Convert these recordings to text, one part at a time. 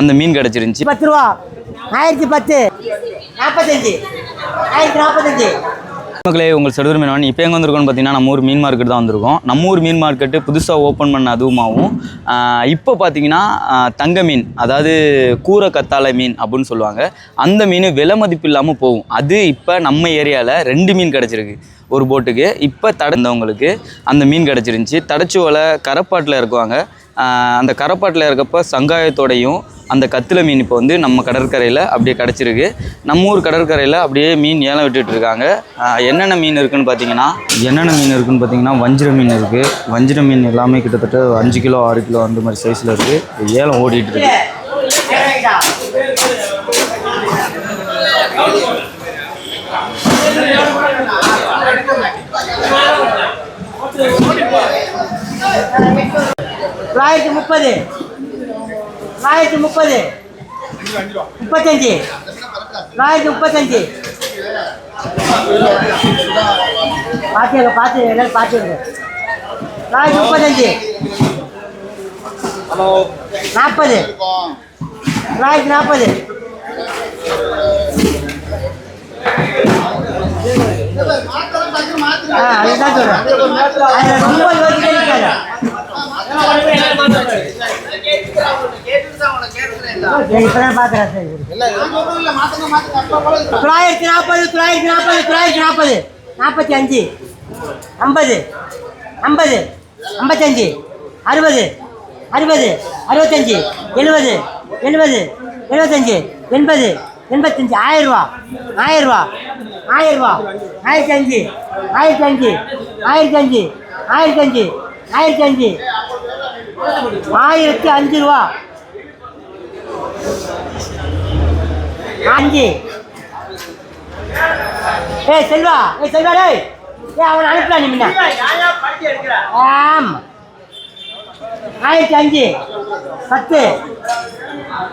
அந்த மீன் கிடச்சிருந்துச்சி. 10 ரூபா 1010 45 1045. மக்களே, உங்கள் செடுவர் மீன் இப்போ எங்கே வந்திருக்கோன்னு பார்த்தீங்கன்னா நம்ம ஊர் மீன் மார்க்கெட் தான் வந்திருக்கோம். நம்ம ஊர் மீன் மார்க்கெட்டு புதுசாக ஓப்பன் பண்ண அதுவுமாவும் இப்போ பார்த்தீங்கன்னா தங்க மீன், அதாவது கூரை கத்தாழை மீன் அப்படின்னு சொல்லுவாங்க, அந்த மீன் விலை மதிப்பு இல்லாமல் போகும். அது இப்போ நம்ம ஏரியாவில் 2 மீன் கிடச்சிருக்கு ஒரு போட்டுக்கு. இப்போ தடந்தவங்களுக்கு அந்த மீன் கிடச்சிருந்துச்சி. தடச்சி வலை கரப்பாட்டில் இறக்குவாங்க. அந்த கரப்பாட்டில் இருக்கப்போ சங்காயத்தோடையும் அந்த கத்தில மீன் இப்போ வந்து நம்ம கடற்கரையில் அப்படியே கிடச்சிருக்கு. நம்ம ஊர் கடற்கரையில் அப்படியே மீன் ஏலம் விட்டுட்டு இருக்காங்க. என்னென்ன மீன் இருக்குதுன்னு பார்த்தீங்கன்னா வஞ்சிர மீன் இருக்குது. வஞ்சிர மீன் எல்லாமே கிட்டத்தட்ட 5 கிலோ 6 கிலோ அந்த மாதிரி சைஸில் இருக்குது. ஏலம் ஓடிட்டு இருக்கு. Flight 30 Flight 30 35 Flight 35 பார்த்து எல்லாரும் பார்த்துருங்க. Flight 35 40 Flight 40 அதுதான் சொல்கிறேன். ரொம்ப யோசிக்க இருக்காங்க. இப்பதான் பாக்குறேன். 940 940 45 50 50 55 60 60 65 70 70 75 80 85 1000 ரூபா 1000 ரூபா 1000 ரூபா 1005 1005 1005 1005 1005 1005 ரூபா 5. செல்வா டேய் அவனை அனுப்பலாம். நீ முன்ன ஆமா 1005 10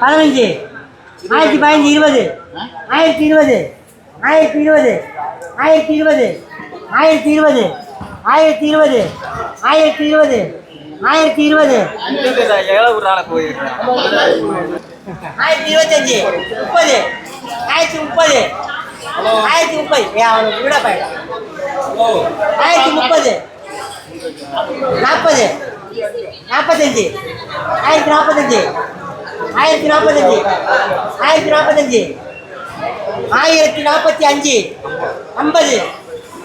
15 1015 20 1020 1020 1020 1020 1020 1020 1020 1025 30 1030 1030 அவனுக்கு விட போயிடும். 1030 40 45 1045 1045 1045 1045 50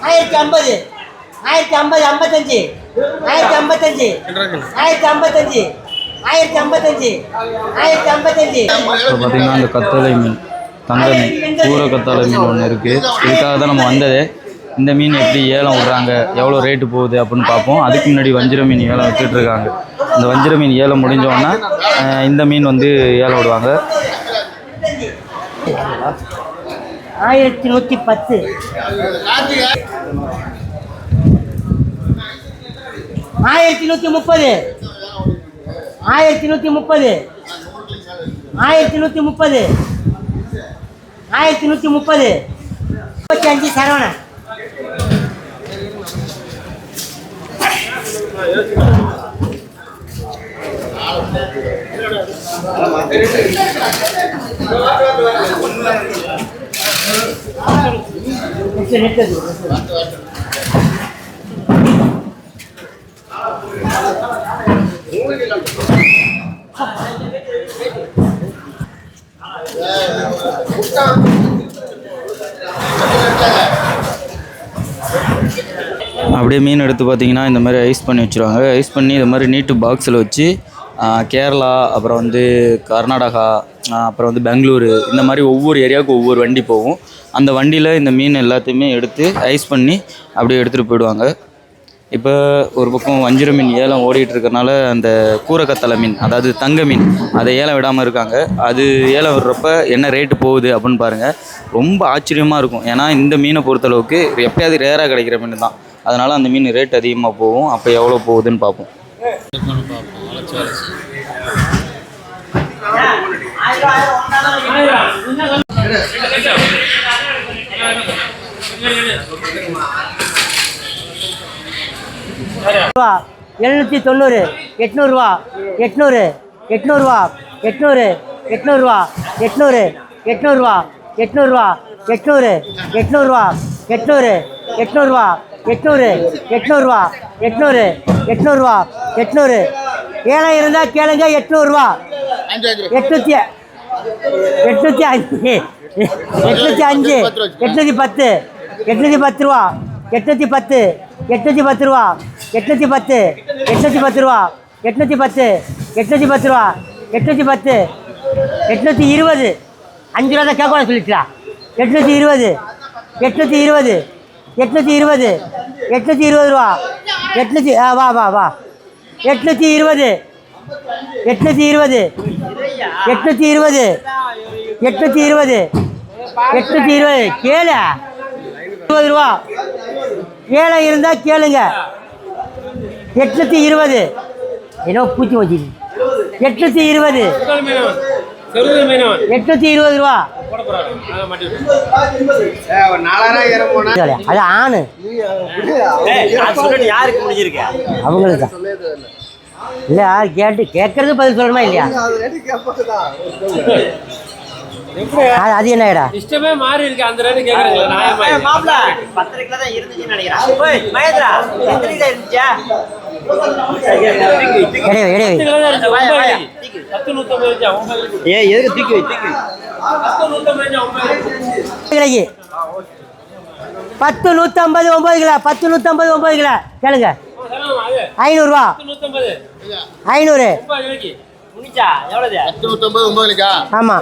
1050 1050 55 1055 1055 1055 1055. பார்த்தீங்கன்னா இந்த கத்தாழை மீன், தங்க மீன், கூரை கத்தாழை மீன் ஒன்று இருக்குது. இதுக்காக தான் நம்ம வந்தது. இந்த மீன் எப்படி ஏலம் விடுறாங்க, எவ்வளோ ரேட்டு போகுது அப்படின்னு பார்ப்போம். அதுக்கு முன்னாடி வஞ்சிர மீன் ஏலம் விட்டுட்ருக்காங்க. இந்த வஞ்சிர மீன் ஏலம் முடிஞ்சோன்னா இந்த மீன் வந்து ஏலம் விடுவாங்க. 1110 1130 1130 1130 1130 35 சரவணன். அப்படியே மீன் எடுத்து பார்த்தீங்கன்னா இந்த மாதிரி ஐஸ் பண்ணி வச்சுருவாங்க. ஐஸ் பண்ணி இந்த மாதிரி நீட்டு பாக்ஸில் வச்சு கேரளா, அப்புறம் வந்து கர்நாடகா, அப்புறம் வந்து பெங்களூரு, இந்த மாதிரி ஒவ்வொரு ஏரியாவுக்கு ஒவ்வொரு வண்டி போகும். அந்த வண்டியில் இந்த மீன் எல்லாத்தையுமே எடுத்து ஐஸ் பண்ணி அப்படியே எடுத்துகிட்டு போயிடுவாங்க. இப்போ ஒரு பக்கம் வஞ்சிர மீன் ஏலம் ஓடிட்டு இருக்கிறனால அந்த கூரை கத்தாழை மீன், அதாவது தங்க மீன், அதை ஏலம் விடாமல் இருக்காங்க. அது ஏலம் விடுறப்ப என்ன ரேட்டு போகுது அப்படின்னு பாருங்கள். ரொம்ப ஆச்சரியமாக இருக்கும். ஏன்னா இந்த மீனை பொறுத்தளவுக்கு எப்போயாவது ரேராக கிடைக்கிற மீன் தான். அதனால் அந்த மீன் ரேட் அதிகமாக போகும். அப்போ எவ்வளோ போகுதுன்னு பார்ப்போம். ரூபா 790 800 ரூபா 800 800 ரூபா 800 எட்நூறுரூவா எட்நூறு எட்நூறுரூவா எட்நூறுரூவா எட்நூறு எட்நூறுரூவா எட்நூறு எட்நூறுரூவா எட்நூறு எட்நூறுரூவா எட்நூறு எட்நூறுரூவா எட்நூறு ஏழை இருந்தால் கேளுங்க எட்நூறுரூவா எட்நூற்றி எட்நூற்றி அஞ்சு எட்நூற்றி அஞ்சு எட்நூற்றி பத்து எட்நூற்றி பத்து ரூபா எட்நூற்றி பத்து எட்நூற்றி பத்து ரூபா எட்நூற்றி பத்து எட்நூற்றி பத்து ரூபா எட்நூற்றி பத்து எட்நூற்றி பத்து ரூபா எட்நூற்றி பத்து எட்நூற்றி இருபது 5 ரூபா தான் கேட்கணும் சொல்லிட்டா எட்நூற்றி இருபது எட்நூற்றி இருபது எட்நூற்றி இருபது எட்நூற்றி இருபது ரூபா எட்நூற்றி வா வா வா எட்நூற்றி இருபது எட்நூற்றி இருபது எட்நூற்றி இருபது எட்நூற்றி இருபது எட்நூற்றி இருபது கேளு 20 ரூபா ஏழை இருந்தால் கேளுங்க எட்நூற்றி இருபது ஏதோ பூச்சி வச்சு எட்நூற்றி இருபது எட்நூற்றி இருபது ரூபா அது ஆணு யாருக்கு முடிஞ்சிருக்க அவங்களுக்கு தான் இல்லை கேட்கறது பதில் சொல்லணுமா இல்லையா அது என்னடா இஷ்டமே மாறி இருக்கு அந்த ரேட்டு கேக்குறீங்களா நியாயமா மாப்ள 10 கிலோ தான் இருந்துச்சுன்னு நினைக்கிறேன். ஓய் மகேந்திரா எத்தனை கிலோ இருந்துச்சா? எதுக்கு தூக்கி தூக்கி 10 150 9 கிலோ 10 150 9 கிலோ கேளுங்க 500 ரூபா 500 முடிச்சா எவ்வளவு? 150 கிலோக்கா? ஆமா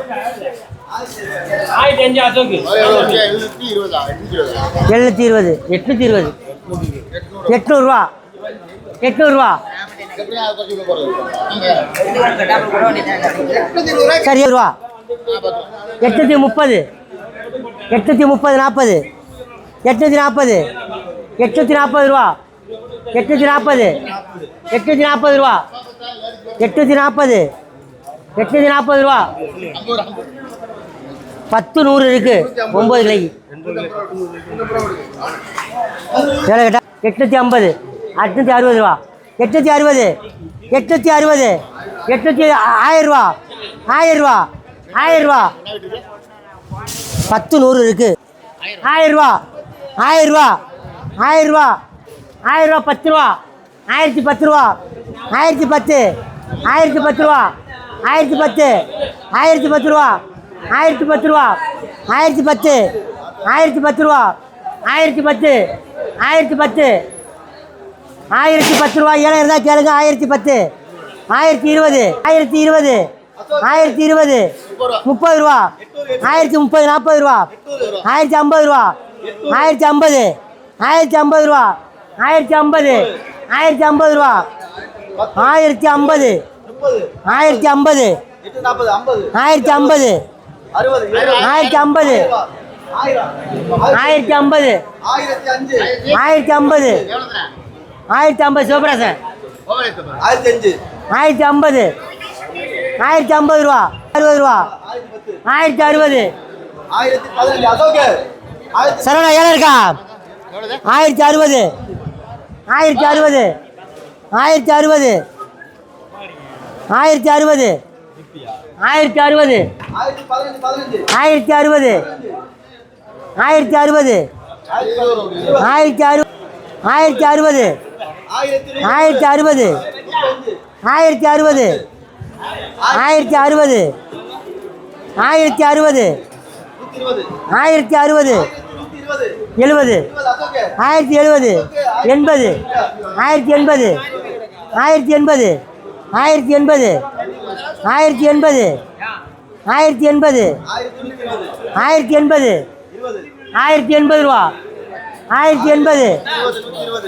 720 720 820 800 ரூபா 800 ரூபா சரி ரூபா 830 830 40 840 ரூபா 840 ரூபா 840 ரூபா 10 100 இருக்கு 9 கிளைக்கு எவ்வளோ கேட்டா 850 860 ரூபா 860 860 1000 ரூபா 1000 ரூபா 1000 ரூபா 10 100 இருக்கு 1000 ரூபா 1000 ரூபா 1000 ரூபா 1000 ரூபா 10 ரூபா 1010 ரூபா 1010 1010 ரூபா 1010 1010 ரூபா 1010 ரூபா 1010 1010 ரூபா 1010 1010 1010 ரூபா ஏழை இருந்தால் கேளுங்க 1010 1020 1020 1020 30 ரூபா 1030 40 ரூபா 1050 ரூபா 1050 1050 ரூபா 1050 1050 ரூபா 1050 1050 1050 1050 1050 1050 1050 சிவபிராசன் 1050 1050 ரூபா 60 ரூபா 1060 சரவணா ஏழை இருக்கா 1060 1060 1060 1060 1060 1060 1060 1060 1060 1060 1060 1060 1060 1060 70 1070 80 1080 1080 1080 1080 1080 1080 1080 ரூபா 1080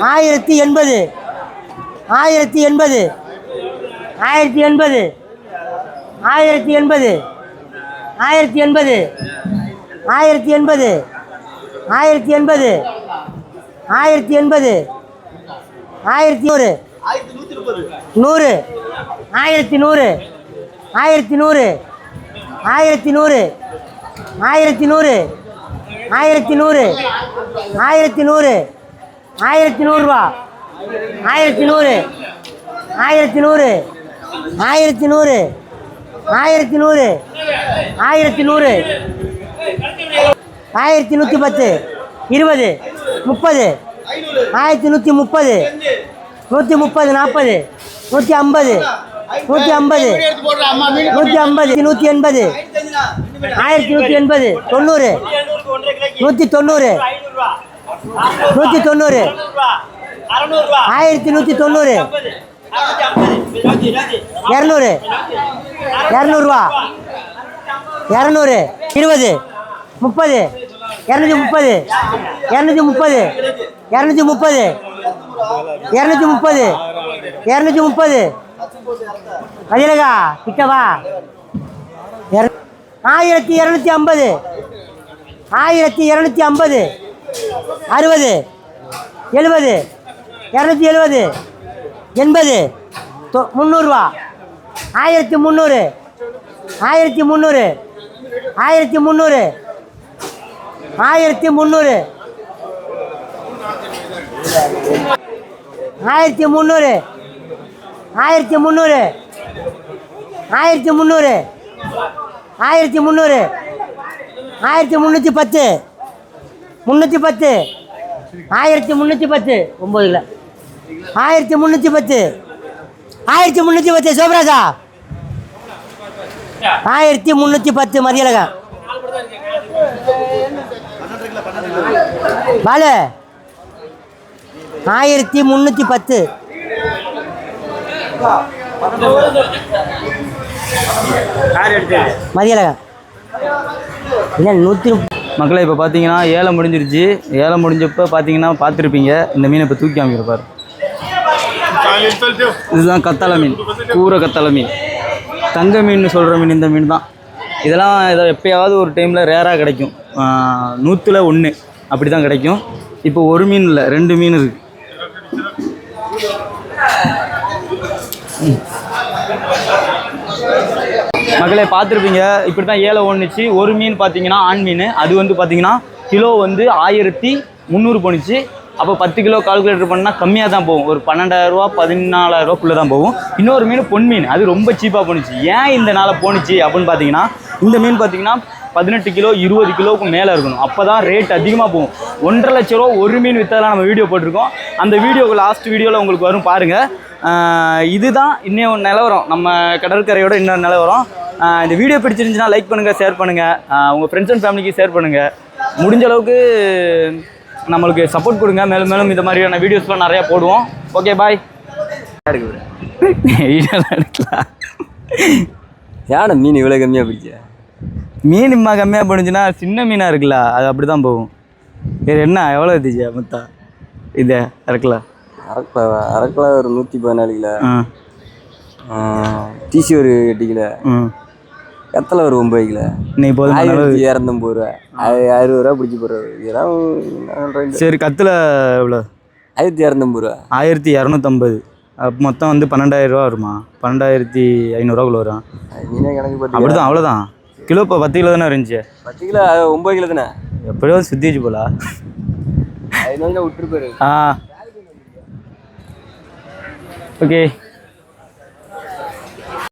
1080 1080 1080 1080 1080 1080 1080 1080 1100 100 1100 1100 1100 1100 1100 1100 1100 ரூபா 1100 1100 1100 1100 1100 1110 20 30 1130 130 40 150 150 150 180 1180 90 190 190 1190 200 200 200 20 30 230 230 230 230 230 கதிரகா கிட்டவா 1250 1250 60 70 270 80 300 1300 1300 1300 1300 1300 1300 1300 1300 1310 310 1310 9 கிலோ 1310 1310 சோப்ராஜா 1310 மதியழகா பாலு 1310 மதியழகா இல்லை 100. மக்களை இப்போ பார்த்தீங்கன்னா ஏலம் முடிஞ்சிருச்சு. ஏலம் முடிஞ்சப்போ பார்த்தீங்கன்னா பார்த்துருப்பீங்க. இந்த மீனை இப்போ தூக்கி காமிக்கிறப்பார். இதுதான் கத்தாழை மீன், கூரை கத்தாழை மீன். தங்க மீன் சொல்கிற மீன் இந்த மீன் தான். இதெல்லாம் எப்போயாவது ஒரு டைமில் ரேராக கிடைக்கும். 100ல் 1 அப்படி தான் கிடைக்கும். இப்போ ஒரு மீன் இல்லை, 2 மீன் இருக்குது. மக்களை பார்த்துருப்பீங்க. இப்படி தான் ஏலம் ஒன்றுச்சு. ஒரு மீன் பார்த்தீங்கன்னா ஆண் மீன். அது வந்து பார்த்தீங்கன்னா கிலோ வந்து 1300 போணுச்சு. அப்போ 10 கிலோ கால்குலேட்டர் பண்ணால் கம்மியாக தான் போகும். ஒரு 12,000 14,000 தான் போகும். இன்னொரு மீன் பொன் மீன், அது ரொம்ப சீப்பாக போணுச்சு. ஏன் இந்த நாளை போணுச்சு அப்படின்னு பார்த்தீங்கன்னா, இந்த மீன் பார்த்தீங்கன்னா 18 கிலோ 20 கிலோவுக்கு மேலே இருக்கணும். அப்போ தான் ரேட் அதிகமாக போகும். 1,50,000 ரூபா ஒரு மீன் விற்றதெல்லாம் நம்ம வீடியோ போட்டிருக்கோம். அந்த வீடியோக்கு லாஸ்ட் வீடியோவில் உங்களுக்கு வரும் பாருங்கள். இதுதான் இன்னும் நிலவரம், நம்ம கடற்கரையோட இன்னொரு நிலவரம். இந்த வீடியோ பிடிச்சிருந்துச்சுன்னா லைக் பண்ணுங்கள், ஷேர் பண்ணுங்கள், உங்கள் ஃப்ரெண்ட்ஸ் அண்ட் ஃபேமிலிக்கு ஷேர் பண்ணுங்கள். முடிஞ்ச அளவுக்கு நம்மளுக்கு சப்போர்ட் கொடுங்க. மேலும் மேலும் இந்த மாதிரியான வீடியோஸ்லாம் நிறையா போடுவோம். Okay bye. எடுக்கலாம். யானை மீன் இவ்வளோ கம்மியாக பிடிச்ச மீன் இம்மா கம்மியாக போணுச்சுன்னா சின்ன மீனாக இருக்குல்ல, அது அப்படி தான் போகும். வேறு என்ன எவ்வளோ இருந்துச்சு மொத்தா இது இறக்கலாம்? அரக்கிலா ஒரு 114 கிலோ, டிசி ஒரு 8 கிலோ, கத்தலை ஒரு 9 கிலோ. இன்னைக்கு போதும் 1250 ரூபா. அது 60 ரூபா பிடிச்சி போடுறது. இதெல்லாம் சரி. கத்தில் எவ்வளோ? 1250 ரூபா. 1250. அப்போ மொத்தம் வந்து 12,000 ரூபா வருமா? 12,500 வரும். மீனே கணக்கு பார்த்து அப்படி தான், அவ்வளோதான். கிலோ இப்போ 10 கிலோ தானே இருந்துச்சு. 10 கிலோ 9 கிலோ தானே. எப்படியோ சுத்திச்சு போல. அதனால விட்டுருப்பாரு. ஓகே.